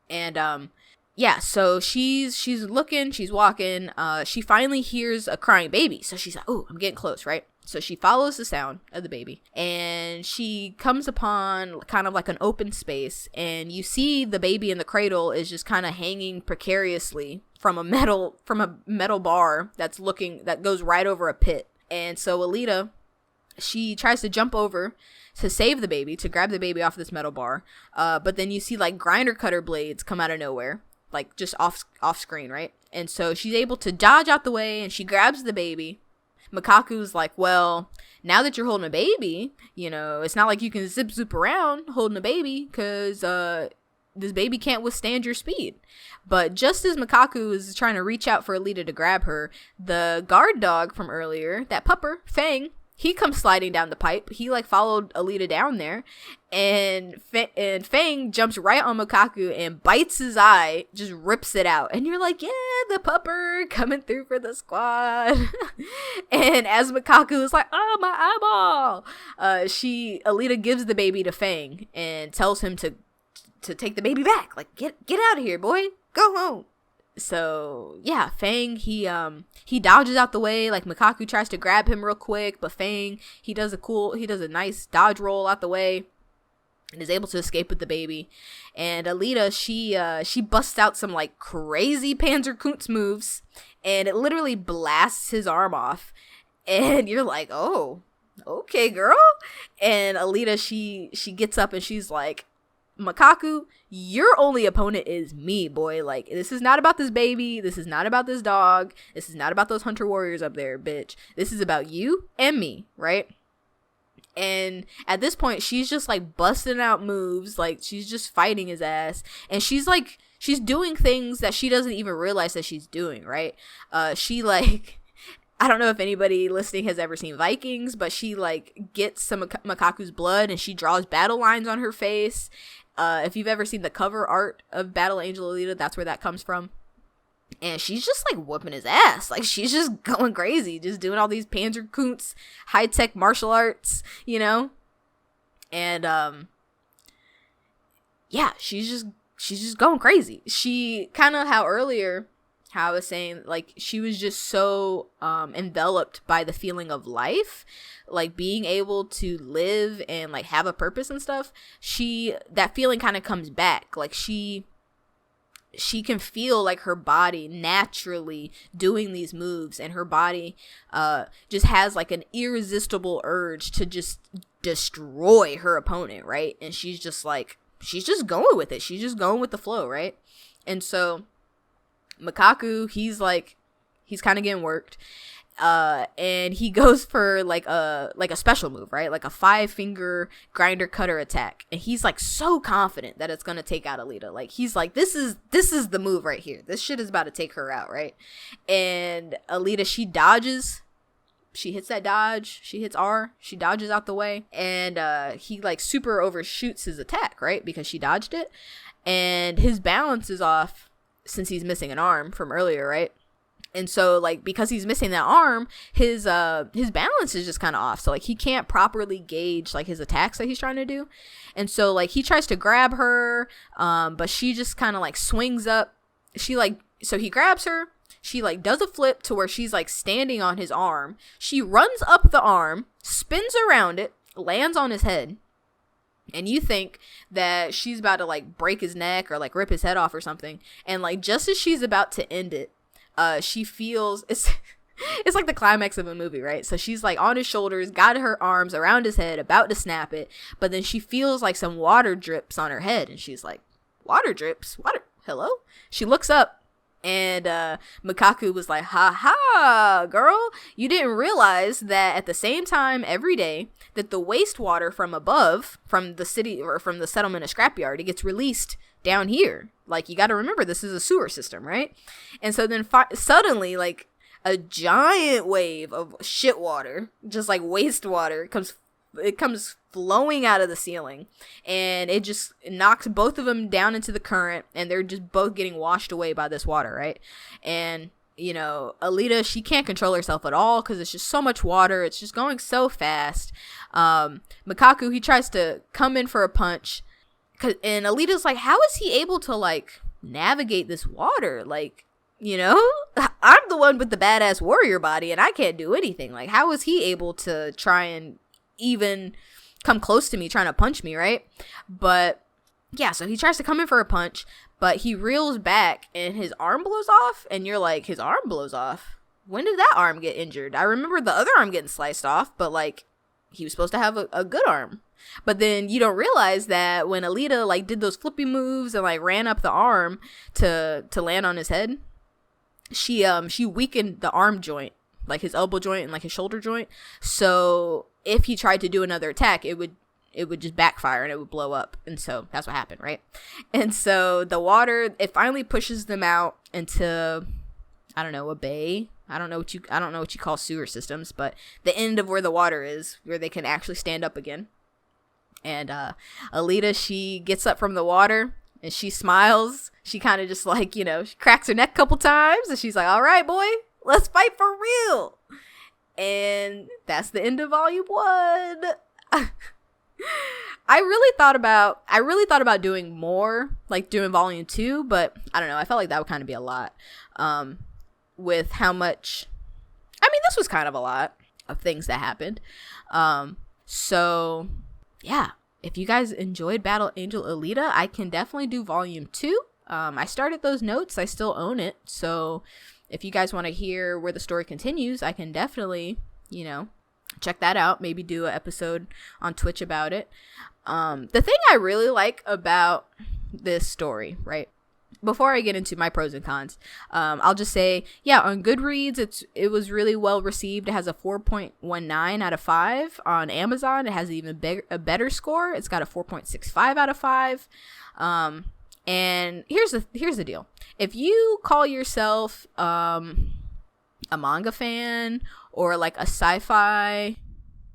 And yeah, so she's looking, she's walking, she finally hears a crying baby. So she's like, oh, I'm getting close, right? So she follows the sound of the baby, and she comes upon kind of like an open space, and you see the baby in the cradle is just kind of hanging precariously from a metal bar that goes right over a pit. And so Alita, she tries to jump over to save the baby, to grab the baby off this metal bar, but then you see like grinder cutter blades come out of nowhere, like just off screen, right? And so she's able to dodge out the way, and she grabs the baby. Mikaku's like, well, now that you're holding a baby, you know, it's not like you can zip around holding a baby, because this baby can't withstand your speed. But just as Mikaku is trying to reach out for Alita to grab her, the guard dog from earlier, that pupper, Fang, he comes sliding down the pipe. He like followed Alita down there, and Fang jumps right on Mikaku and bites his eye, just rips it out. And you're like, yeah, the pupper coming through for the squad. And as Mikaku is like, oh, my eyeball, Alita gives the baby to Fang and tells him to take the baby back. Like, get out of here, boy. Go home. So yeah, Fang, he dodges out the way. Like, Mikaku tries to grab him real quick, but Fang, he does a nice dodge roll out the way and is able to escape with the baby. And Alita, she busts out some like crazy Panzerkunst moves, and it literally blasts his arm off. And you're like, oh, okay, girl. And Alita, she gets up and she's like, Mikaku, your only opponent is me, boy. Like, this is not about this baby. This is not about this dog. This is not about those hunter warriors up there, bitch. This is about you and me, right? And at this point, she's just like busting out moves. Like, she's just fighting his ass. And she's doing things that she doesn't even realize that she's doing, right? She like, I don't know if anybody listening has ever seen Vikings, but she like gets some Mikaku's blood and she draws battle lines on her face. If you've ever seen the cover art of Battle Angel Alita, that's where that comes from. And she's just like whooping his ass. Like, she's just going crazy, just doing all these Panzerkunst high-tech martial arts, you know? And yeah, she's just going crazy. She kind of how I was saying, like, she was just so enveloped by the feeling of life, like being able to live and like have a purpose and stuff. That feeling kind of comes back. Like, she can feel like her body naturally doing these moves, and her body just has like an irresistible urge to just destroy her opponent, right? And she's just going with it. She's just going with the flow, right? And so Mikaku, he's kind of getting worked, and he goes for like a special move, right? Like a 5-finger grinder cutter attack, and he's like so confident that it's gonna take out Alita. Like, he's like, this is the move right here. This shit is about to take her out, right? And Alita, she dodges. She hits that dodge. She hits R. She dodges out the way, and he like super overshoots his attack, right? Because she dodged it, and his balance is off since he's missing an arm from earlier, right? And so, like, because he's missing that arm, his balance is just kind of off. So, like, he can't properly gauge, like, his attacks that he's trying to do. And so, like, he tries to grab her, but she just kind of, like, swings up. So he grabs her. She, like, does a flip to where she's, like, standing on his arm. She runs up the arm, spins around it, lands on his head. And you think that she's about to, like, break his neck or, like, rip his head off or something. And, like, just as she's about to end it, she feels it's like the climax of a movie, right? So she's like on his shoulders, got her arms around his head, about to snap it, but then she feels like some water drips on her head, and she's like, water drips? Water? Hello? She looks up, and Mikaku was like, ha ha, girl, you didn't realize that at the same time every day that the wastewater from above, from the city or from the settlement of Scrapyard, it gets released down here. Like, you got to remember, this is a sewer system, right? And so then suddenly, like, a giant wave of shit water, just like wastewater, comes flowing out of the ceiling, and it just knocks both of them down into the current, and they're just both getting washed away by this water, right? And, you know, Alita, she can't control herself at all because it's just so much water. It's just going so fast. Mikaku, he tries to come in for a punch, and Alita's like, how is he able to, like, navigate this water? Like, you know, I'm the one with the badass warrior body and I can't do anything. Like, how is he able to try and even come close to me trying to punch me, right? But yeah, so he tries to come in for a punch, but he reels back and his arm blows off, and you're like, his arm blows off? When did that arm get injured? I remember the other arm getting sliced off, but like, he was supposed to have a good arm. But then you don't realize that when Alita like did those flippy moves and like ran up the arm to land on his head, she weakened the arm joint, like his elbow joint and like his shoulder joint. So if he tried to do another attack, it would just backfire and it would blow up. And so that's what happened, right? And so the water, it finally pushes them out into, I don't know, a bay. I don't know what you call sewer systems, but the end of where the water is, where they can actually stand up again. And Alita, she gets up from the water and she smiles. She kind of just like, you know, she cracks her neck a couple times and she's like, all right, boy, let's fight for real. And that's the end of volume 1. I really thought about doing more, like doing volume 2, but I don't know. I felt like that would kind of be a lot. With how much, I mean, this was kind of a lot of things that happened. So yeah, if you guys enjoyed Battle Angel Alita, I can definitely do volume 2. I started those notes. I still own it. So if you guys want to hear where the story continues, I can definitely, you know, check that out. Maybe do an episode on Twitch about it. The thing I really like about this story, right? Before I get into my pros and cons, I'll just say, yeah, on Goodreads, it was really well received. It has a 4.19 out of 5. On Amazon, it has even a better score. It's got a 4.65 out of 5. And here's the deal. If you call yourself a manga fan or like a sci-fi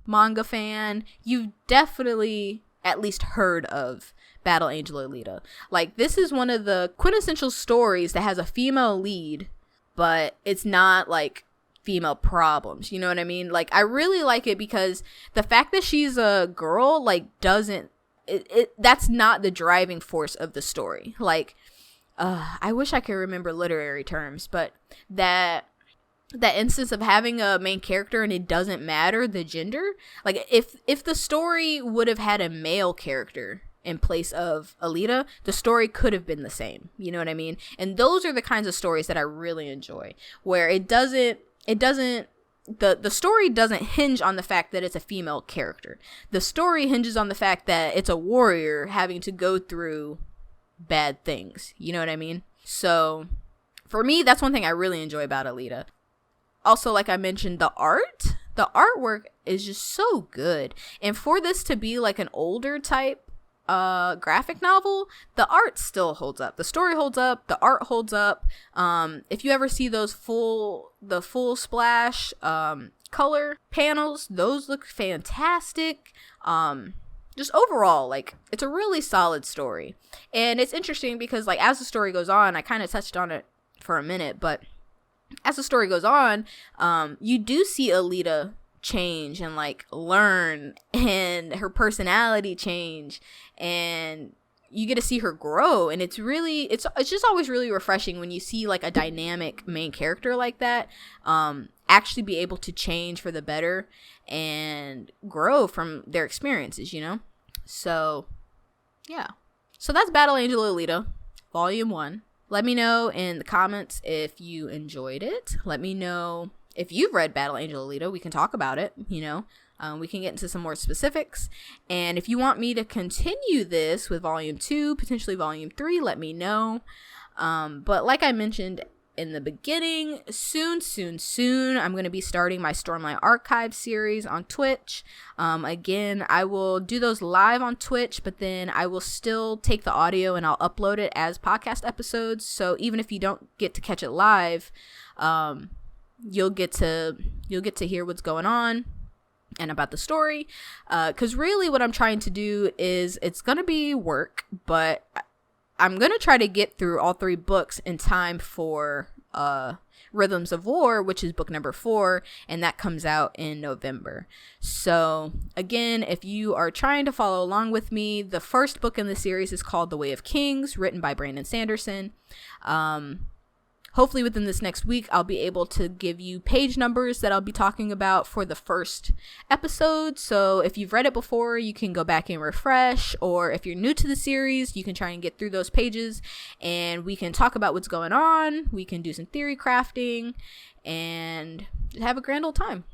manga fan, you've definitely at least heard of Battle Angel Alita. Like, this is one of the quintessential stories that has a female lead, but it's not like female problems, you know what I mean? Like, I really like it because the fact that she's a girl, like, doesn't that's not the driving force of the story. Like, I wish I could remember literary terms, but that instance of having a main character and it doesn't matter the gender, like if the story would have had a male character in place of Alita, the story could have been the same, you know what I mean? And those are the kinds of stories that I really enjoy, where the story doesn't hinge on the fact that it's a female character. The story hinges on the fact that it's a warrior having to go through bad things, you know what I mean? So for me, that's one thing I really enjoy about Alita. Also, like I mentioned, the artwork is just so good. And for this to be like an older type graphic novel, the art still holds up. The story holds up. The art holds up. If you ever see the full splash color panels, those look fantastic. Just overall, like, it's a really solid story. And it's interesting because, like, as the story goes on, I kind of touched on it for a minute, but as the story goes on, you do see Alita change and like learn, and her personality change, and you get to see her grow. And it's just always really refreshing when you see like a dynamic main character like that actually be able to change for the better and grow from their experiences, you know? So yeah, so that's Battle Angel Alita volume 1. Let me know in the comments if you enjoyed it. Let me know if you've read Battle Angel Alita. We can talk about it, you know. We can get into some more specifics. And if you want me to continue this with volume 2, potentially volume 3, let me know. But like I mentioned in the beginning, soon, I'm going to be starting my Stormlight Archive series on Twitch. Again, I will do those live on Twitch, but then I will still take the audio and I'll upload it as podcast episodes. So even if you don't get to catch it live, you'll get to hear what's going on and about the story. Because really what I'm trying to do is, it's going to be work, but I'm going to try to get through all 3 books in time for Rhythms of War, which is book number 4, and that comes out in November. So again, if you are trying to follow along with me, the first book in the series is called The Way of Kings, written by Brandon Sanderson. Hopefully within this next week, I'll be able to give you page numbers that I'll be talking about for the first episode. So if you've read it before, you can go back and refresh. Or if you're new to the series, you can try and get through those pages and we can talk about what's going on. We can do some theory crafting and have a grand old time.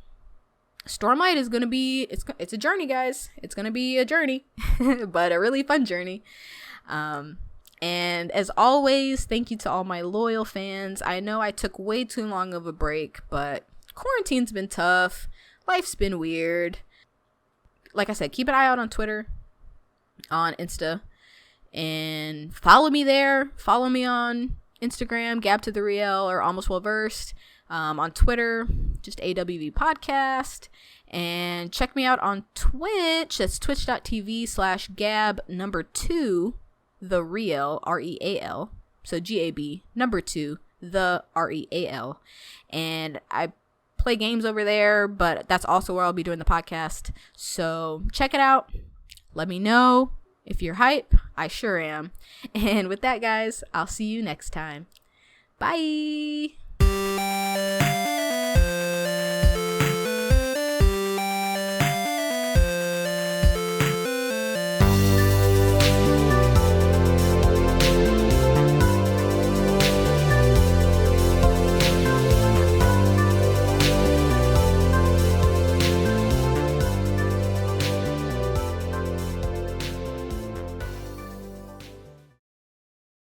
Stormlight is going to be, it's a journey, guys. It's going to be a journey, but a really fun journey. And as always, thank you to all my loyal fans. I know I took way too long of a break, but quarantine's been tough. Life's been weird. Like I said, keep an eye out on Twitter, on Insta, and follow me there. Follow me on Instagram, Gab to the Riel, or Almost Well Versed. On Twitter, just AWV Podcast. And check me out on Twitch. That's twitch.tv/Gab2. The Real, REAL, so GAB, number 2, the REAL, and I play games over there, but that's also where I'll be doing the podcast, so check it out. Let me know if you're hype. I sure am. And with that, guys, I'll see you next time. Bye.